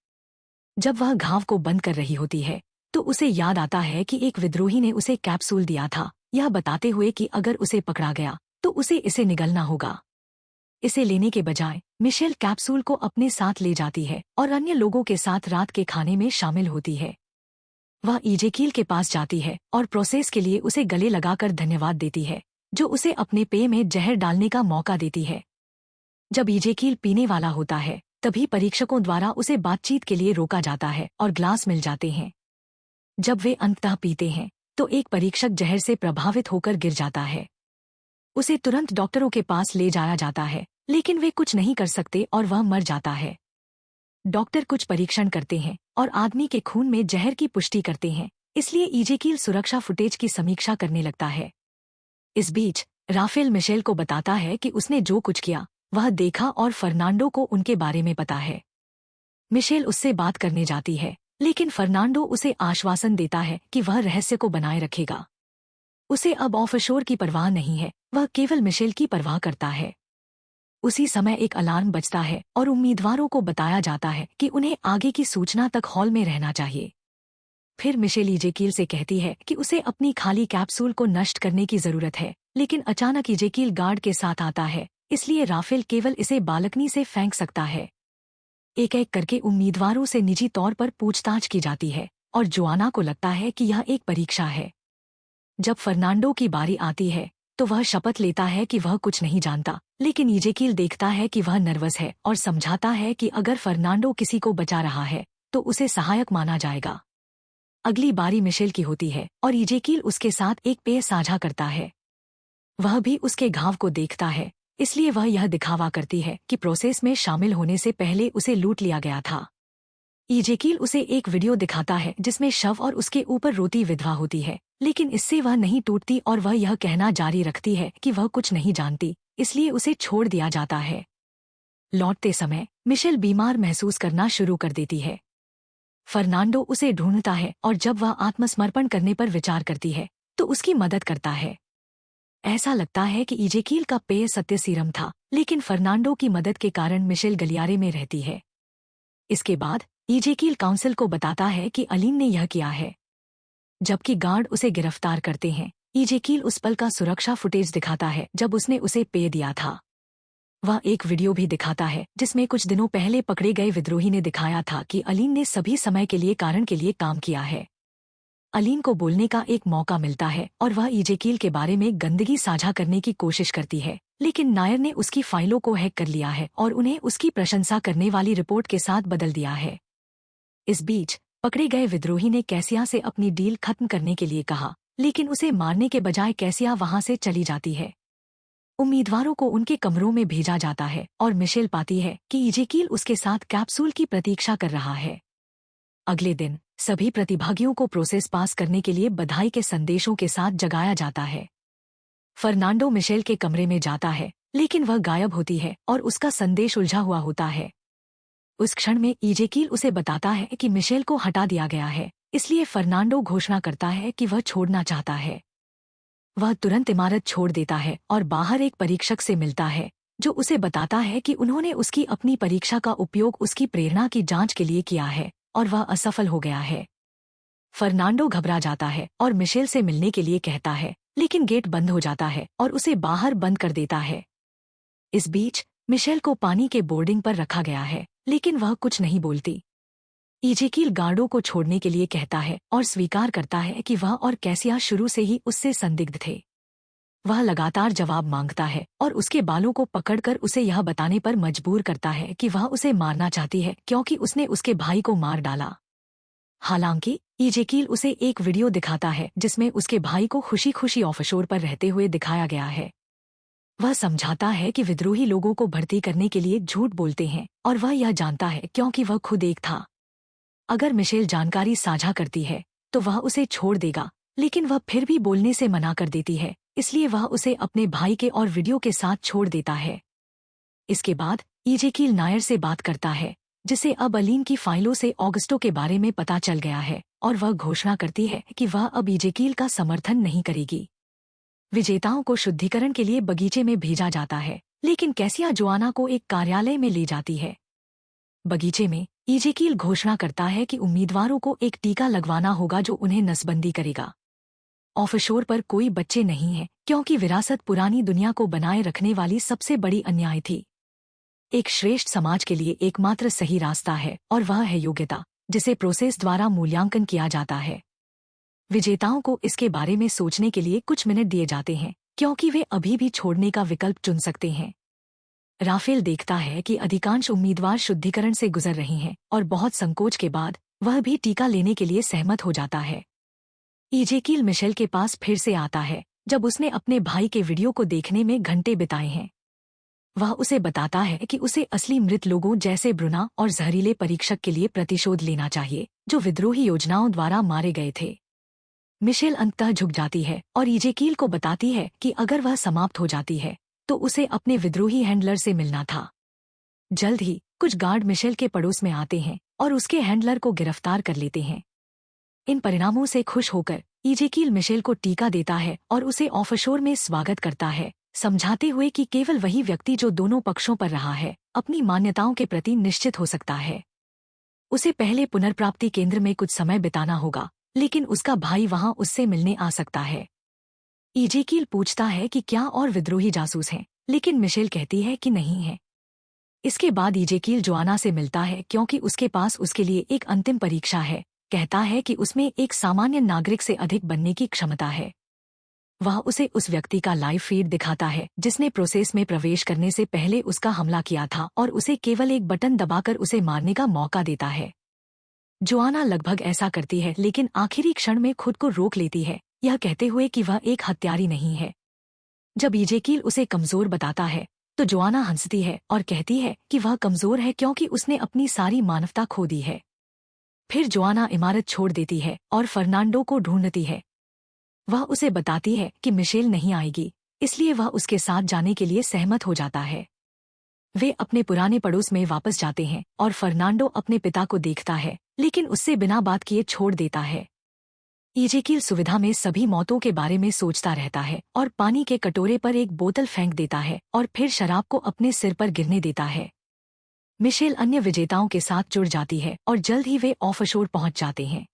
जब वह घाव को बंद कर रही होती है तो उसे याद आता है कि एक विद्रोही ने उसे कैप्सूल दिया था, यह बताते हुए कि अगर उसे पकड़ा गया तो उसे इसे निगलना होगा। इसे लेने के बजाय मिशेल कैप्सूल को अपने साथ ले जाती है और अन्य लोगों के साथ रात के खाने में शामिल होती है। वह इजेकील के पास जाती है और प्रोसेस के लिए उसे गले लगाकर धन्यवाद देती है, जो उसे अपने पेय में जहर डालने का मौका देती है। जब इजेकील पीने वाला होता है तभी परीक्षकों द्वारा उसे बातचीत के लिए रोका जाता है और ग्लास मिल जाते हैं। जब वे अंततः पीते हैं तो एक परीक्षक जहर से प्रभावित होकर गिर जाता है। उसे तुरंत डॉक्टरों के पास ले जाया जाता है, लेकिन वे कुछ नहीं कर सकते और वह मर जाता है। डॉक्टर कुछ परीक्षण करते हैं और आदमी के खून में जहर की पुष्टि करते हैं, इसलिए इजेकील सुरक्षा फुटेज की समीक्षा करने लगता है। इस बीच राफेल मिशेल को बताता है कि उसने जो कुछ किया वह देखा और फर्नांडो को उनके बारे में पता है। मिशेल उससे बात करने जाती है, लेकिन फर्नांडो उसे आश्वासन देता है कि वह रहस्य को बनाए रखेगा। उसे अब ऑफशोर की परवाह नहीं है, वह केवल मिशेल की परवाह करता है। उसी समय एक अलार्म बजता है और उम्मीदवारों को बताया जाता है कि उन्हें आगे की सूचना तक हॉल में रहना चाहिए। फिर मिशेल इजेकील से कहती है कि उसे अपनी खाली कैप्सूल को नष्ट करने की जरूरत है, लेकिन अचानक इजेकील गार्ड के साथ आता है, इसलिए राफेल केवल इसे बालकनी से फेंक सकता है। एक एक करके उम्मीदवारों से निजी तौर पर पूछताछ की जाती है और जोआना को लगता है कि यह एक परीक्षा है। जब फर्नांडो की बारी आती है तो वह शपथ लेता है कि वह कुछ नहीं जानता, लेकिन इजेकील देखता है कि वह नर्वस है और समझाता है कि अगर फर्नांडो किसी को बचा रहा है तो उसे सहायक माना जाएगा। अगली बारी मिशेल की होती है और इजेकील उसके साथ एक पेय साझा करता है। वह भी उसके घाव को देखता है, इसलिए वह यह दिखावा करती है कि प्रोसेस में शामिल होने से पहले उसे लूट लिया गया था। इजेकील उसे एक वीडियो दिखाता है जिसमें शव और उसके ऊपर रोती विधवा होती है, लेकिन इससे वह नहीं टूटती और वह यह कहना जारी रखती है कि वह कुछ नहीं जानती, इसलिए उसे छोड़ दिया जाता है। लौटते समय मिशेल बीमार महसूस करना शुरू कर देती है। फर्नांडो उसे ढूंढता है और जब वह आत्मसमर्पण करने पर विचार करती है तो उसकी मदद करता है। ऐसा लगता है कि इजेकील का पेय सत्य सीरम था, लेकिन फर्नांडो की मदद के कारण मिशेल गलियारे में रहती है। इसके बाद इजेकील काउंसिल को बताता है कि अलीन ने यह किया है। जबकि गार्ड उसे गिरफ्तार करते हैं, इजेकील उस पल का सुरक्षा फुटेज दिखाता है जब उसने उसे पेय दिया था। वह एक वीडियो भी दिखाता है जिसमें कुछ दिनों पहले पकड़े गए विद्रोही ने दिखाया था कि अलीन ने सभी समय के लिए कारण के लिए काम किया है। अलीन को बोलने का एक मौका मिलता है और वह इजेकील के बारे में गंदगी साझा करने की कोशिश करती है, लेकिन नायर ने उसकी फाइलों को हैक कर लिया है और उन्हें उसकी प्रशंसा करने वाली रिपोर्ट के साथ बदल दिया है। इस बीच पकड़े गए विद्रोही ने कैसिया से अपनी डील खत्म करने के लिए कहा, लेकिन उसे मारने के बजाय कैसिया वहां से चली जाती है। उम्मीदवारों को उनके कमरों में भेजा जाता है और मिशेल पाती है कि इजेकील उसके साथ कैप्सूल की प्रतीक्षा कर रहा है। अगले दिन सभी प्रतिभागियों को प्रोसेस पास करने के लिए बधाई के संदेशों के साथ जगाया जाता है। फर्नांडो मिशेल के कमरे में जाता है, लेकिन वह गायब होती है और उसका संदेश उलझा हुआ होता है। उस क्षण में इजेकील उसे बताता है कि मिशेल को हटा दिया गया है, इसलिए फर्नांडो घोषणा करता है कि वह छोड़ना चाहता है। वह तुरंत इमारत छोड़ देता है और बाहर एक परीक्षक से मिलता है, जो उसे बताता है कि उन्होंने उसकी अपनी परीक्षा का उपयोग उसकी प्रेरणा की जांच के लिए किया है और वह असफल हो गया है। फर्नांडो घबरा जाता है और मिशेल से मिलने के लिए कहता है, लेकिन गेट बंद हो जाता है और उसे बाहर बंद कर देता है। इस बीच मिशेल को पानी के बोर्डिंग पर रखा गया है, लेकिन वह कुछ नहीं बोलती। इजेकील गार्डों को छोड़ने के लिए कहता है और स्वीकार करता है कि वह और कैसिया शुरू से ही उससे संदिग्ध थे। वह लगातार जवाब मांगता है और उसके बालों को पकड़कर उसे यह बताने पर मजबूर करता है कि वह उसे मारना चाहती है क्योंकि उसने उसके भाई को मार डाला। हालांकि इजेकील उसे एक वीडियो दिखाता है जिसमें उसके भाई को खुशी खुशी ऑफशोर पर रहते हुए दिखाया गया है। वह समझाता है कि विद्रोही लोगों को भर्ती करने के लिए झूठ बोलते हैं और वह यह जानता है क्योंकि वह खुद एक था। अगर मिशेल जानकारी साझा करती है तो वह उसे छोड़ देगा, लेकिन वह फिर भी बोलने से मना कर देती है, इसलिए वह उसे अपने भाई के और वीडियो के साथ छोड़ देता है। इसके बाद इजेकील नायर से बात करता है, जिसे अब अलीन की फाइलों से ऑगस्टो के बारे में पता चल गया है, और वह घोषणा करती है कि वह अब इजेकील का समर्थन नहीं करेगी। विजेताओं को शुद्धिकरण के लिए बगीचे में भेजा जाता है, लेकिन कैसिया जोआना को एक कार्यालय में ले जाती है। बगीचे में इजेकील घोषणा करता है कि उम्मीदवारों को एक टीका लगवाना होगा जो उन्हें नसबंदी करेगा। ऑफशोर पर कोई बच्चे नहीं हैं क्योंकि विरासत पुरानी दुनिया को बनाए रखने वाली सबसे बड़ी अन्याय थी। एक श्रेष्ठ समाज के लिए एकमात्र सही रास्ता है और वह है योग्यता, जिसे प्रोसेस द्वारा मूल्यांकन किया जाता है। विजेताओं को इसके बारे में सोचने के लिए कुछ मिनट दिए जाते हैं क्योंकि वे अभी भी छोड़ने का विकल्प चुन सकते हैं। राफेल देखता है कि अधिकांश उम्मीदवार शुद्धिकरण से गुजर रहे हैं और बहुत संकोच के बाद वह भी टीका लेने के लिए सहमत हो जाता है। इजेकील मिशेल के पास फिर से आता है जब उसने अपने भाई के वीडियो को देखने में घंटे बिताए हैं। वह उसे बताता है कि उसे असली मृत लोगों जैसे ब्रुना और जहरीले परीक्षक के लिए प्रतिशोध लेना चाहिए जो विद्रोही योजनाओं द्वारा मारे गए थे। मिशेल अंततः झुक जाती है और इजेकील को बताती है कि अगर वह समाप्त हो जाती है तो उसे अपने विद्रोही हैंडलर से मिलना था। जल्द ही कुछ गार्ड मिशेल के पड़ोस में आते हैं और उसके हैंडलर को गिरफ्तार कर लेते हैं। इन परिणामों से खुश होकर इजेकील मिशेल को टीका देता है और उसे ऑफशोर में स्वागत करता है, समझाते हुए कि केवल वही व्यक्ति जो दोनों पक्षों पर रहा है अपनी मान्यताओं के प्रति निश्चित हो सकता है। उसे पहले पुनर्प्राप्ति केंद्र में कुछ समय बिताना होगा, लेकिन उसका भाई वहां उससे मिलने आ सकता है। इजेकील पूछता है कि क्या और विद्रोही जासूस हैं, लेकिन मिशेल कहती है कि नहीं है। इसके बाद इजेकील जोआना से मिलता है क्योंकि उसके पास उसके लिए एक अंतिम परीक्षा है। कहता है कि उसमें एक सामान्य नागरिक से अधिक बनने की क्षमता है। वह उसे उस व्यक्ति का लाइव फीड दिखाता है जिसने प्रोसेस में प्रवेश करने से पहले उसका हमला किया था और उसे केवल एक बटन दबाकर उसे मारने का मौका देता है। जोआना लगभग ऐसा करती है, लेकिन आखिरी क्षण में खुद को रोक लेती है, यह कहते हुए कि वह एक हत्यारी नहीं है। जब इजेकील उसे कमजोर बताता है तो जोआना हंसती है और कहती है कि वह कमजोर है क्योंकि उसने अपनी सारी मानवता खो दी है। फिर जोआना इमारत छोड़ देती है और फर्नांडो को ढूंढती है। वह उसे बताती है कि मिशेल नहीं आएगी, इसलिए वह उसके साथ जाने के लिए सहमत हो जाता है। वे अपने पुराने पड़ोस में वापस जाते हैं और फर्नांडो अपने पिता को देखता है, लेकिन उससे बिना बात किए छोड़ देता है। इजेकील सुविधा में सभी मौतों के बारे में सोचता रहता है और पानी के कटोरे पर एक बोतल फेंक देता है और फिर शराब को अपने सिर पर गिरने देता है। मिशेल अन्य विजेताओं के साथ जुड़ जाती है और जल्द ही वे ऑफशोर पहुंच जाते हैं।